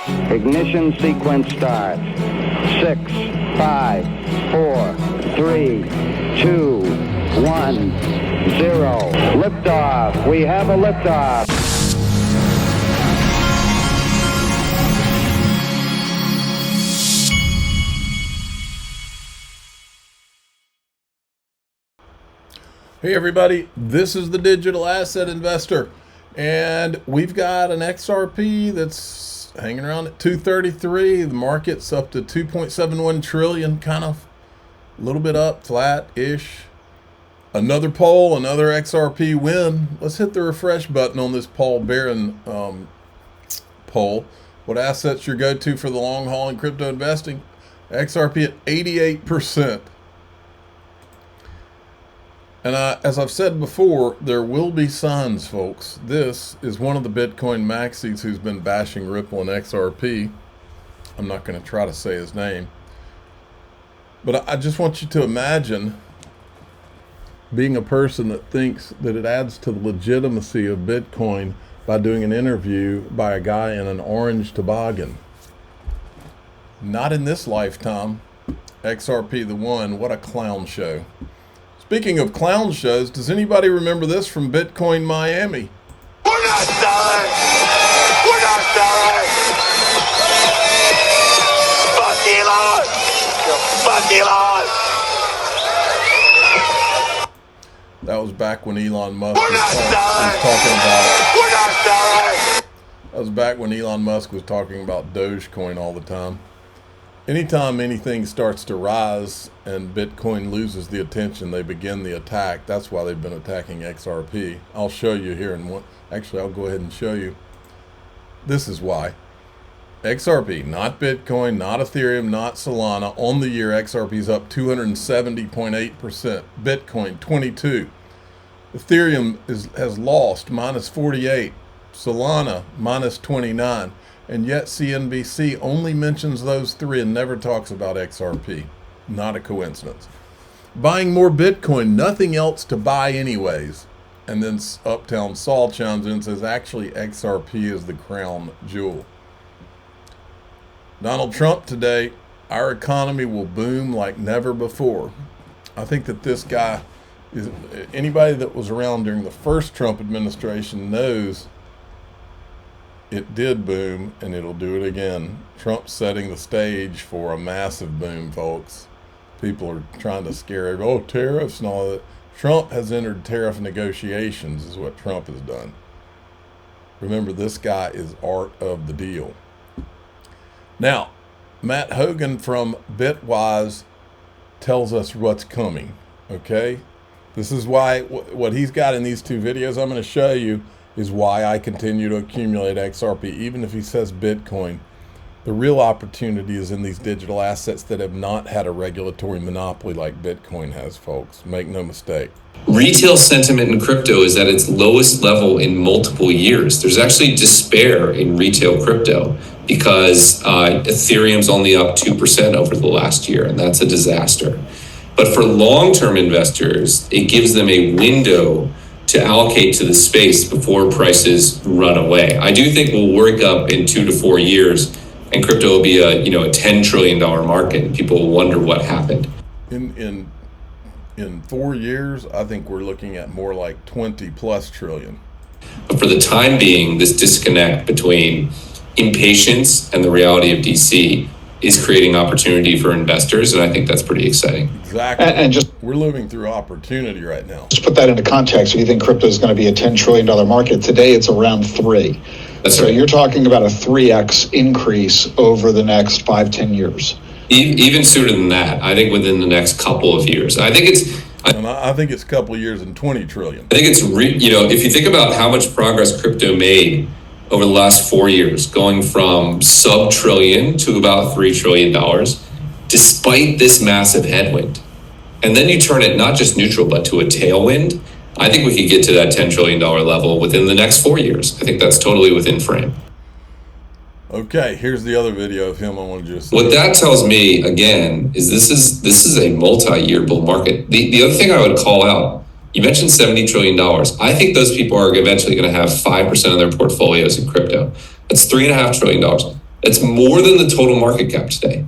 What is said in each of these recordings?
Ignition sequence start. 6, 5, 4, 3, 2, 1, 0. Liftoff. We have a liftoff. Hey everybody, this is the Digital Asset Investor, and we've got an XRP that's hanging around at 233. The market's up to 2.71 trillion, kind of a little bit up, flat-ish. Another poll, another XRP win. Let's hit the refresh button on this Paul Barron poll. What assets your go-to for the long haul in crypto investing? XRP at 88%. And as I've said before, there will be signs, folks. This is one of the Bitcoin maxis who's been bashing Ripple and XRP. I'm not going to try to say his name. But I just want you to imagine being a person that thinks that it adds to the legitimacy of Bitcoin by doing an interview by a guy in an orange toboggan. Not in this lifetime. XRP the one, what a clown show. Speaking of clown shows, does anybody remember this from Bitcoin Miami? We're not selling! We're not selling! Fuck Elon! Fuck Elon! That was back when Elon Musk was talking about Dogecoin all the time. Anytime anything starts to rise and Bitcoin loses the attention, they begin the attack. That's why they've been attacking XRP. I'll show you here in one. Actually, I'll go ahead and show you. This is why. XRP, not Bitcoin, not Ethereum, not Solana. On the year, XRP is up 270.8%. Bitcoin, 22. Ethereum has lost, minus 48. Solana, minus 29. And yet CNBC only mentions those three and never talks about XRP. Not a coincidence. Buying more Bitcoin, nothing else to buy anyways. And then Uptown Saul chimes in and says, actually, XRP is the crown jewel. Donald Trump today, our economy will boom like never before. I think that this guy, anybody that was around during the first Trump administration knows it did boom, and it'll do it again. Trump's setting the stage for a massive boom, folks. People are trying to scare everybody, tariffs and all that. Trump has entered tariff negotiations, is what Trump has done. Remember, this guy is art of the deal. Now, Matt Hogan from Bitwise tells us what's coming, okay? This is why what he's got in these two videos I'm going to show you is why I continue to accumulate XRP, even if he says Bitcoin. The real opportunity is in these digital assets that have not had a regulatory monopoly like Bitcoin has, folks. Make no mistake. Retail sentiment in crypto is at its lowest level in multiple years. There's actually despair in retail crypto because Ethereum's only up 2% over the last year, and that's a disaster. But for long-term investors, it gives them a window to allocate to the space before prices run away. I do think we'll work up in 2 to 4 years, and crypto will be a $10 trillion market, and people will wonder what happened. In 4 years, I think we're looking at more like 20 plus trillion. But for the time being, this disconnect between impatience and the reality of DC is creating opportunity for investors, and I think that's pretty exciting. Exactly. And just we're living through opportunity right now. Just put that into context. If you think crypto is going to be a $10 trillion market, today it's around 3. That's right. So you're talking about a 3x increase over the next 5-10 years. Even sooner than that. I think within the next couple of years. I think it's a couple of years and 20 trillion. I think it's if you think about how much progress crypto made over the last 4 years, going from sub-trillion to about $3 trillion, despite this massive headwind. And then you turn it not just neutral, but to a tailwind. I think we could get to that $10 trillion level within the next 4 years. I think that's totally within frame. Okay, here's the other video of him I want to just... What that tells me, again, is this is a multi-year bull market. The other thing I would call out, you mentioned $70 trillion. I think those people are eventually going to have 5% of their portfolios in crypto. That's $3.5 trillion. That's more than the total market cap today.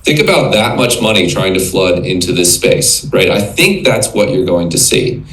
Think about that much money trying to flood into this space, right? I think that's what you're going to see.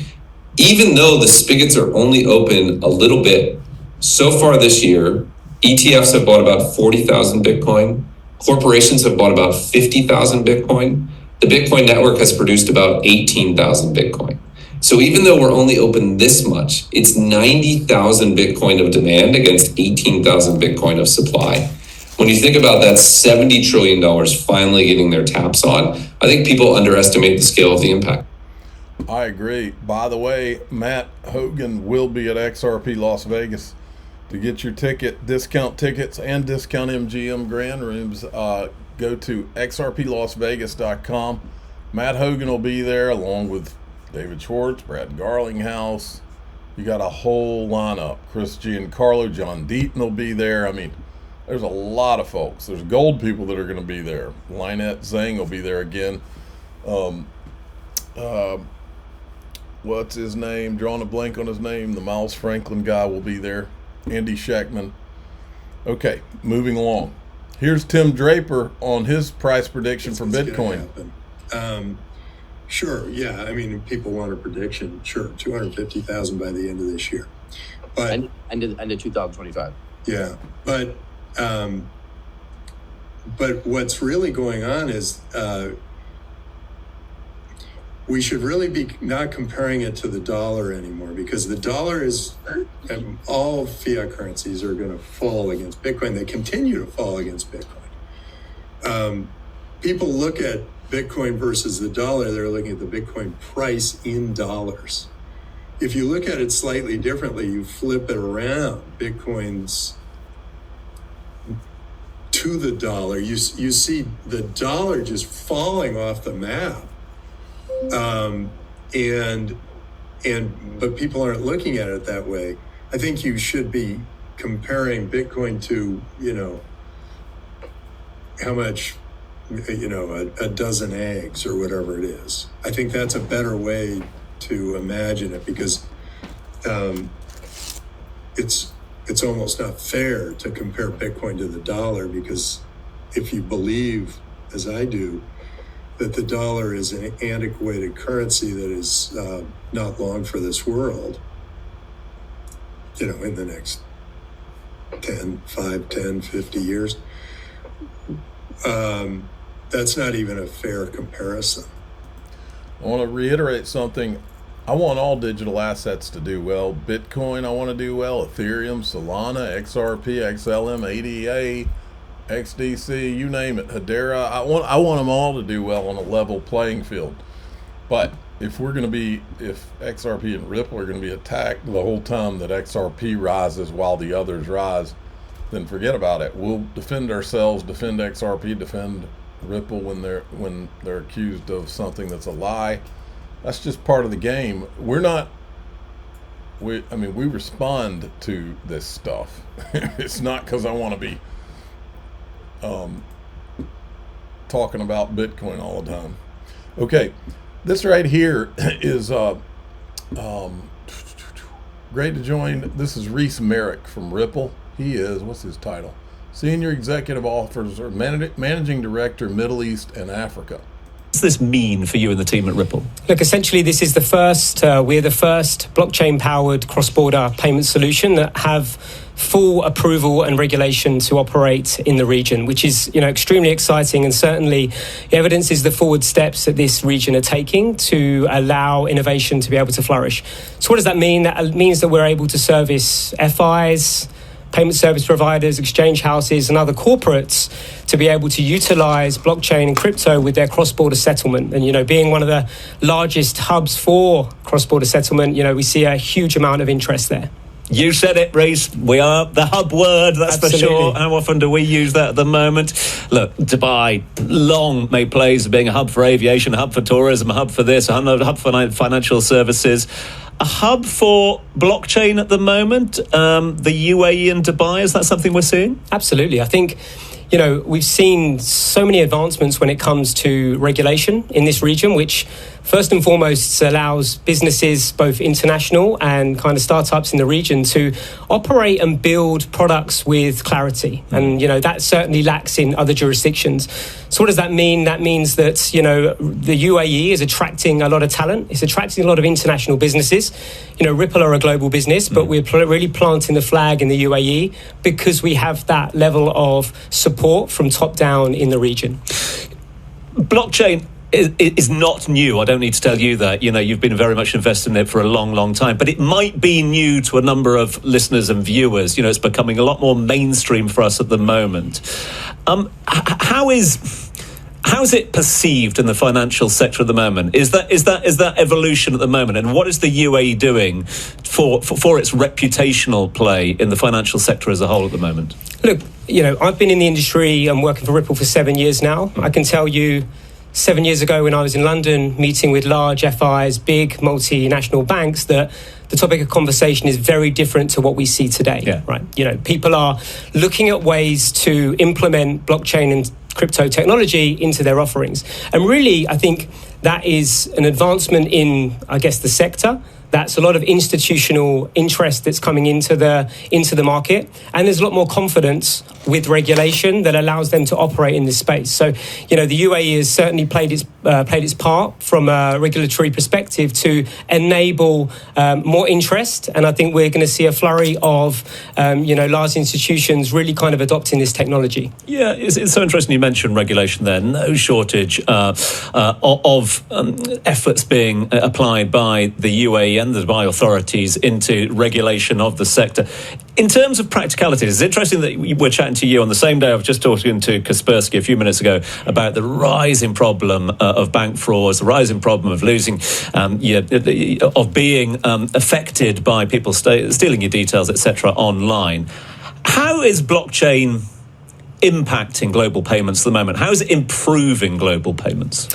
Even though the spigots are only open a little bit, so far this year, ETFs have bought about 40,000 Bitcoin. Corporations have bought about 50,000 Bitcoin. The Bitcoin network has produced about 18,000 Bitcoin. So even though we're only open this much, it's 90,000 Bitcoin of demand against 18,000 Bitcoin of supply. When you think about that, $70 trillion finally getting their taps on, I think people underestimate the scale of the impact. I agree. By the way, Matt Hogan will be at XRP Las Vegas. To get your ticket, discount tickets, and discount MGM Grand Rooms, go to xrplasvegas.com. Matt Hogan will be there along with David Schwartz, Brad Garlinghouse. You got a whole lineup. Chris Giancarlo, John Deaton will be there. I mean, there's a lot of folks. There's gold people that are going to be there. Lynette Zhang will be there again. What's his name? Drawing a blank on his name. The Miles Franklin guy will be there. Andy Scheckman. Okay, moving along. Here's Tim Draper on his price prediction for Bitcoin. Sure, yeah. I mean, people want a prediction. Sure, 250,000 by the end of this year. But end of 2025. Yeah, but what's really going on is we should really be not comparing it to the dollar anymore, because the dollar is, all fiat currencies are going to fall against Bitcoin. They continue to fall against Bitcoin. People look at Bitcoin versus the dollar, they're looking at the Bitcoin price in dollars. If you look at it slightly differently, you flip it around, Bitcoin's to the dollar, you see the dollar just falling off the map. But people aren't looking at it that way. I think you should be comparing Bitcoin to, how much, a dozen eggs or whatever it is. I think that's a better way to imagine it, because it's almost not fair to compare Bitcoin to the dollar, because if you believe, as I do, that the dollar is an antiquated currency that is not long for this world, in the next 10, 50 years, that's not even a fair comparison. I want to reiterate something. I want all digital assets to do well. Bitcoin, I want to do well. Ethereum, Solana, XRP, XLM, ADA, XDC, you name it, Hedera. I want them all to do well on a level playing field. But if XRP and Ripple are going to be attacked the whole time that XRP rises while the others rise, then forget about it. We'll defend ourselves, defend XRP, defend Ripple when they're accused of something that's a lie. That's just part of the game. We respond to this stuff. It's not because I want to be talking about Bitcoin all the time. Okay, this right here is great to join. This is Reese Merrick from Ripple. He is, what's his title? Senior Executive Officer, Managing Director, Middle East and Africa. What does this mean for you and the team at Ripple? Look, essentially, this is the first, we're the first blockchain-powered cross-border payment solution that have full approval and regulation to operate in the region, which is, extremely exciting. And certainly, evidence is the forward steps that this region are taking to allow innovation to be able to flourish. So what does that mean? That means that we're able to service FIs, payment service providers, exchange houses, and other corporates to be able to utilize blockchain and crypto with their cross-border settlement. And, being one of the largest hubs for cross-border settlement, we see a huge amount of interest there. You said it, Reece. We are the hub word, that's Absolutely. For sure. How often do we use that at the moment? Look, Dubai long made plays of being a hub for aviation, a hub for tourism, a hub for this, a hub for financial services. A hub for blockchain at the moment, the UAE and Dubai, is that something we're seeing? Absolutely. I think, we've seen so many advancements when it comes to regulation in this region, which first and foremost allows businesses, both international and kind of startups in the region, to operate and build products with clarity. And, that certainly lacks in other jurisdictions. So what does that mean? That means that, the UAE is attracting a lot of talent. It's attracting a lot of international businesses. Ripple are a global business, but we're really planting the flag in the UAE because we have that level of support from top down in the region. Blockchain is not new. I don't need to tell you that. You've been very much invested in it for a long, long time. But it might be new to a number of listeners and viewers. It's becoming a lot more mainstream for us at the moment. How is it perceived in the financial sector at the moment? Is that evolution at the moment? And what is the UAE doing for its reputational play in the financial sector as a whole at the moment? Look, I've been in the industry and working for Ripple for 7 years now. I can tell you, 7 years ago when I was in London meeting with large FIs, big multinational banks, that the topic of conversation is very different to what we see today, right? People are looking at ways to implement blockchain and crypto technology into their offerings. And really, I think that is an advancement in, the sector. That's a lot of institutional interest that's coming into the market, and there's a lot more confidence with regulation that allows them to operate in this space. So, the UAE has certainly played its part from a regulatory perspective to enable more interest, and I think we're going to see a flurry of large institutions really kind of adopting this technology. Yeah, it's so interesting you mentioned regulation there. No shortage of efforts being applied by the UAE and the Dubai authorities into regulation of the sector. In terms of practicalities, it's interesting that we're chatting to you on the same day. I was just talking to Kaspersky a few minutes ago about the rising problem of bank frauds, the rising problem of losing, of being affected by people stealing your details, etc., online. How is blockchain impacting global payments at the moment? How is it improving global payments?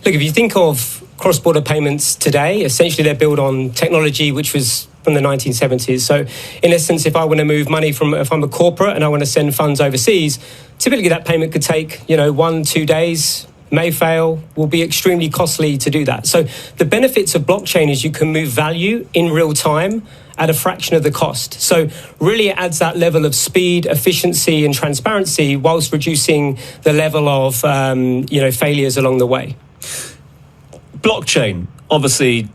Look, if you think of cross-border payments today, essentially they're built on technology which was from the 1970s. So in essence, if I want to move money if I'm a corporate and I want to send funds overseas, typically that payment could take, 1-2 days, may fail, will be extremely costly to do that. So the benefits of blockchain is you can move value in real time at a fraction of the cost. So really it adds that level of speed, efficiency and transparency whilst reducing the level of, failures along the way. Blockchain, obviously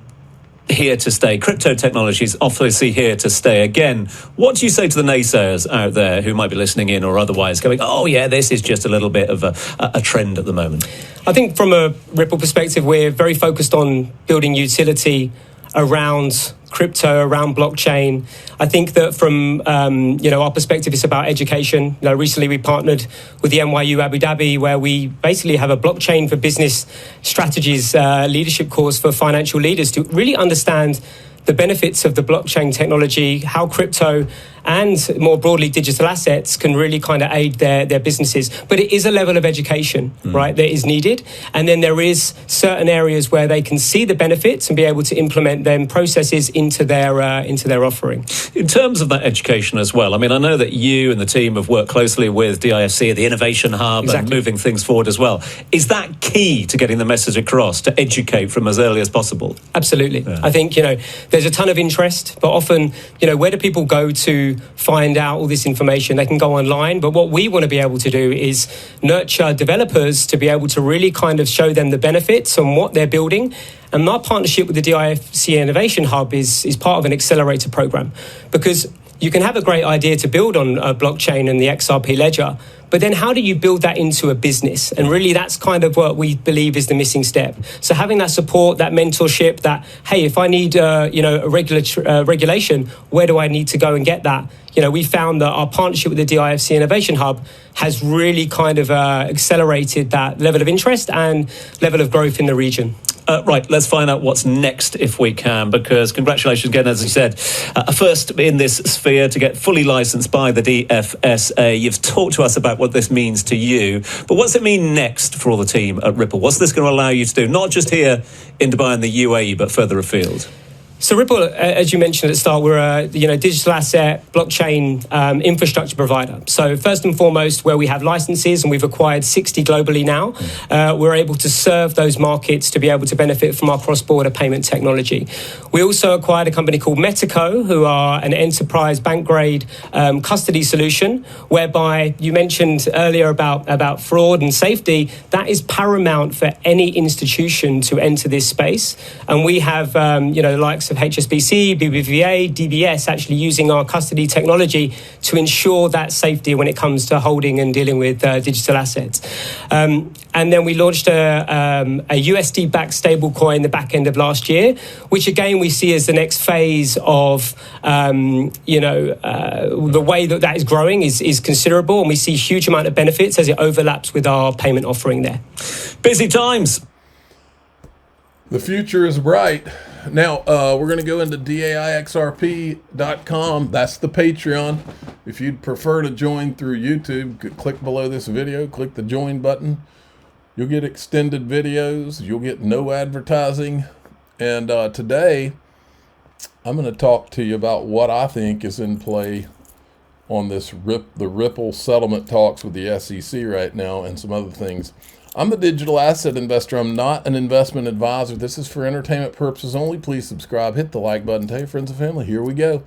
here to stay. Crypto technology is obviously here to stay. Again, what do you say to the naysayers out there who might be listening in or otherwise going, oh yeah, this is just a little bit of a trend at the moment? I think from a Ripple perspective, we're very focused on building utility around crypto, around blockchain. I think that from our perspective, it's about education. Recently we partnered with the NYU Abu Dhabi, where we basically have a blockchain for business strategies leadership course for financial leaders to really understand the benefits of the blockchain technology, how crypto and more broadly digital assets can really kind of aid their businesses. But it is a level of education, right, that is needed. And then there is certain areas where they can see the benefits and be able to implement them processes into their offering. In terms of that education as well, I mean, I know that you and the team have worked closely with DIFC, the Innovation Hub, and moving things forward as well. Is that key to getting the message across, to educate from as early as possible? Absolutely. Yeah. I think, there's a ton of interest, but often, where do people go to find out all this information? They can go online, but what we want to be able to do is nurture developers to be able to really kind of show them the benefits and what they're building. And our partnership with the DIFC Innovation Hub is part of an accelerator program, because you can have a great idea to build on a blockchain and the XRP ledger, but then how do you build that into a business? And really that's kind of what we believe is the missing step. So having that support, that mentorship, that, hey, if I need a regulation, where do I need to go and get that? We found that our partnership with the DIFC Innovation Hub has really kind of accelerated that level of interest and level of growth in the region. Right, let's find out what's next if we can, because congratulations again, as you said, a first in this sphere to get fully licensed by the DFSA. You've talked to us about what this means to you, but what's it mean next for all the team at Ripple? What's this going to allow you to do, not just here in Dubai and the UAE, but further afield? So Ripple, as you mentioned at the start, we're a digital asset blockchain infrastructure provider. So first and foremost, where we have licenses and we've acquired 60 globally now, we're able to serve those markets to be able to benefit from our cross-border payment technology. We also acquired a company called Metaco, who are an enterprise bank-grade custody solution, whereby you mentioned earlier about fraud and safety. That is paramount for any institution to enter this space. And we have, the likes of HSBC, BBVA, DBS actually using our custody technology to ensure that safety when it comes to holding and dealing with digital assets. And then we launched a USD-backed stablecoin the back end of last year, which again we see as the next phase of, the way that is growing is considerable, and we see a huge amount of benefits as it overlaps with our payment offering there. Busy times. The future is bright. Now, we're going to go into DAIXRP.com. That's the Patreon. If you'd prefer to join through YouTube, click below this video, click the join button. You'll get extended videos. You'll get no advertising. And today, I'm going to talk to you about what I think is in play on this the Ripple settlement talks with the SEC right now and some other things. I'm the digital asset investor. I'm not an investment advisor. This is for entertainment purposes only. Please subscribe, hit the like button, tell your friends and family. Here we go.